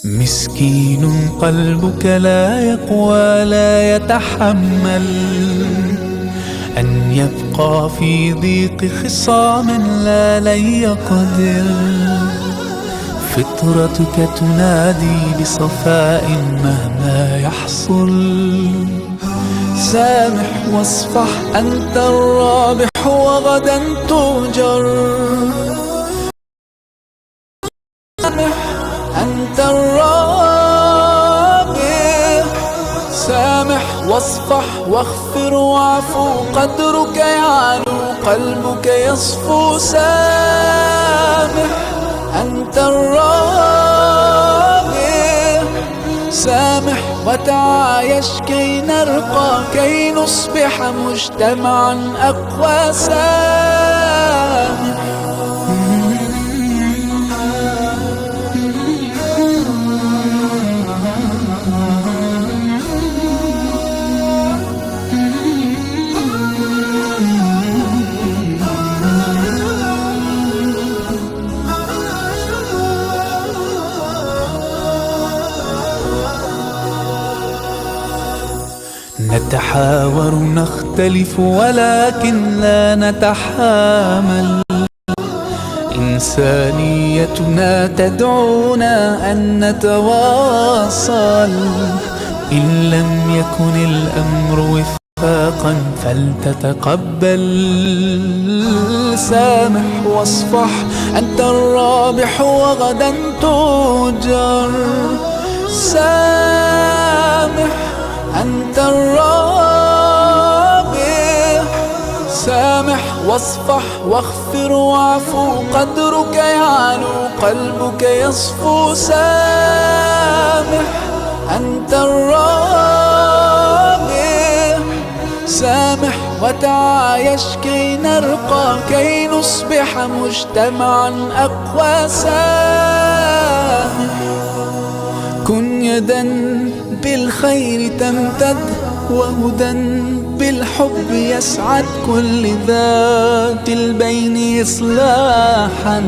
مسكين قلبك لا يقوى لا يتحمل أن يبقى في ضيق خصام لا لن يقدر. فطرتك تنادي بصفاء مهما يحصل. سامح واصفح أنت الرابح وغدا تؤجر. سامح أنت الرابح. سامح واصفح واغفر واعفو قدرك يعلو قلبك يصفو. سامح أنت الرابح. سامح وتعايش كي نرقى كي نصبح مجتمعا أقوى. سامح نتحاور نختلف ولكن لا نتحامل. إنسانيتنا تدعونا أن نتواصل. إن لم يكن الأمر وفاقا فلتتقبل. سامح واصفح أنت الرابح وغدا تؤجر. سامح أنت الرابح. سامح واصفح واغفر واعفو قدرك يعلو قلبك يصفو. سامح أنت الرابح. سامح وتعايش كي نرقى كي نصبح مجتمعا أقوى. سامح كن يدا بالخير تمتد وهدى بالحب يسعد كل ذات البين إصلاحا.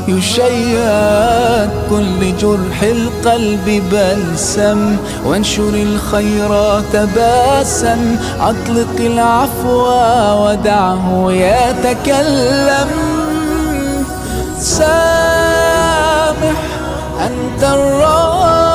يشيد كل جرح القلب بلسم وانشر الخيرات باسا. أطلق العفو ودعه يتكلم. سامح أنت الرابح.